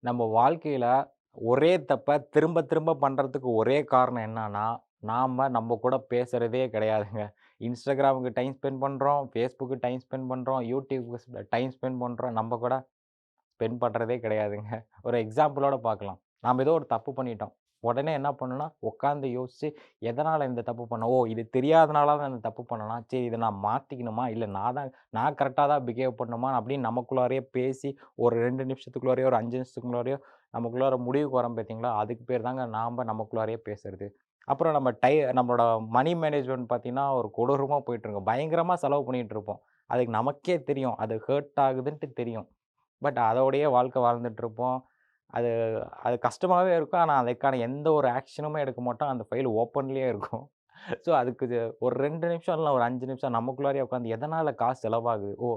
நம்ம வாழ்க்கையில ஒரே தப்ப திரும்ப திரும்ப பண்றதுக்கு ஒரே காரணம் என்னன்னா, நம்ம கூட பேசுறதே கிடையாதுங்க. Instagramக்கு டைம் ஸ்பெண்ட் பண்றோம், Facebookக்கு டைம் ஸ்பெண்ட் பண்றோம், YouTubeக்கு டைம் ஸ்பெண்ட் பண்றோம். நம்ம கூட ஸ்பெண்ட் பண்றதே கிடையாதுங்க. ஒரு எக்ஸாம்பிளோட பார்க்கலாம். நாம ஏதோ ஒரு தப்பு பண்ணிட்டோம். உடனே என்ன பண்ணணும்னா, உட்கார்ந்து யோசிச்சு, எதனால இந்த தப்பு பண்ணோம்? ஓ! இது தெரியாதனால தான் இந்த தப்பு பண்ணனா? சரி இத நான் மாத்திக்கணுமா? இல்ல நான் கரெக்ட்டா தான் பிஹேவ் பண்ணணுமா? அப்படின்னு நமக்குள்ளாரயே பேசி, ஒரு 2 நிமிஷத்துக்குள்ளாரையோ, ஒரு 5 நிமிஷத்துக்குள்ளாரையோ நமக்குள்ளார முடிவுக்கு வரோம் பார்த்தீங்களா? அதுக்கு பேர் தாங்க நமக்குள்ளாரயே பேசுறது. அப்புறம் நம்மளோட மனி மேனேஜ்மென்ட் பார்த்தீங்கன்னா, ஒரு கொடூரமா போயிட்டுருக்கும். பயங்கரமா செலவு பண்ணிட்டு இருப்போம். அதுக்கு நமக்கே தெரியும். அது ஹர்ட் ஆகுதுன்ட்டு தெரியும். பட் அதோடயே வாழ்க்கை வாழ்ந்துட்டுருப்போம். அது அது கஷ்டமாவே இருக்கும். ஆனா, அதுக்கான எந்த ஒரு ஆக்ஷனுமே எடுக்க மாட்டோம். அந்த ஃபைல் ஓப்பன்லயே இருக்கும். ஸோ, அதுக்கு ஒரு 2 நிமிஷம் இல்ல ஒரு 5 நிமிஷம் நமக்குள்ளாரயே உட்காந்து எதனால காசு செலவாகுது? ஓ!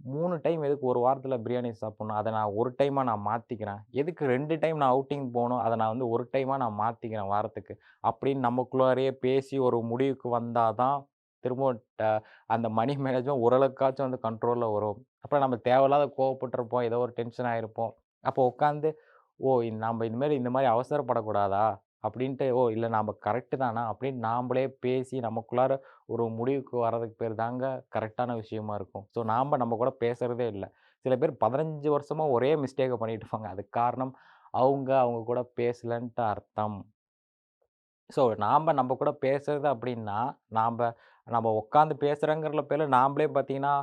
3 டைம் எதுக்கு ஒரு வாரத்தில பிரியாணி சாப்பிடணும்? அத நான் 1 டைமா நான் மாத்திக்கிறேன். எதுக்கு 2 டைம் நான் அவுட்டிங் போணும்? அத நான் வந்து 1 டைமா நான் மாத்திக்கிறேன் வாரத்துக்கு. அப்படின்னு நமக்குள்ளாரயே பேசி ஒரு முடிவுக்கு வந்தா தான், திரும்பவும் அந்த மனி மேனேஜ்மென்ட் ஓரளவுக்காச்சும் வந்து கண்ட்ரோல்ல வரும். அப்புறம் நம்ம தேவையில்லாத கோவப்பட்டுருப்போம். ஏதோ ஒரு டென்ஷன் ஆயிருப்போம். அப்போ உட்காந்து, ஓ! நம்ம இந்த மாரி அவசரப்படக்கூடாதா? அப்படின்ட்டு, ஓ! இல்ல நாம கரெக்ட் தானா? அப்படின்னு நாமளே பேசி நமக்குள்ளார ஒரு முடிவுக்கு வர்றதுக்கு பேர் தாங்க கரெக்ட்டான விஷயமா இருக்கும். ஸோ நம்ம கூட பேசுறதே இல்ல. சில பேர் 15 வருஷமா ஒரே மிஸ்டேக்க பண்ணிட்டு இருப்பாங்க. அதுக்கு காரணம் அவங்க கூட பேசலன்ட்டு அர்த்தம். ஸோ, நம்ம கூட பேசுறது அப்டின்னா, நாம்ப நம்ம உட்காந்து பேசுறோங்கிற பேர்ல நாமளே பார்த்தீங்கன்னா,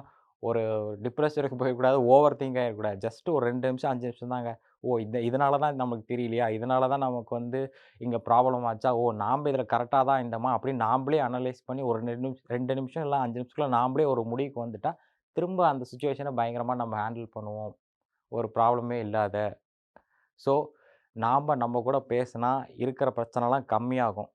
ஒரு டிப்ரஷனுக்கு போயிறக்கூடாது, ஓவர் திங்க் ஆயிறக்கூடாது. ஜஸ்ட் ஒரு 2 நிமிஷம், 5 நிமிஷம் தாங்க. ஓ! இதனால தான் நமக்கு தெரியலையா? இதனால தான் நமக்கு வந்து இங்க ப்ராப்ளம் ஆச்சா? ஓ! நாம இதில கரெக்ட்டா தான் இருந்தோமா? அப்படின்னு நாமளே அனலைஸ் பண்ணி ஒரு 2 நிமிஷம் இல்ல 5 நிமிஷத்துக்குள்ள நாமளே ஒரு முடிவுக்கு வந்துட்டா, திரும்ப அந்த சிச்சுவேஷன பயங்கரமா நம்ம ஹேண்டில் பண்ணுவோம். ஒரு ப்ராப்ளமே இல்லாத. ஸோ, நம்ம கூட பேசுனா, இருக்கிற பிரச்சனைலாம் கம்மியாகும்.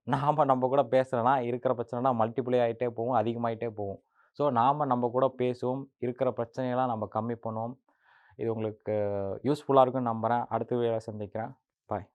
நம்ம கூட பேசலனா, இருக்கிற பிரச்சனைலாம் மல்டிப்ளை ஆயிட்டே போகும், அதிகமாயிட்டே போகும். ஸோ, நம்ம கூட பேசுவோம், இருக்கிற பிரச்சனையெல்லாம் நம்ம கம்மி பண்ணுவோம். இது உங்களுக்கு யூஸ்ஃபுல்லா இருக்கும்னு நம்புறேன். அடுத்த வீடியோல சந்திக்கிறேன். பாய்.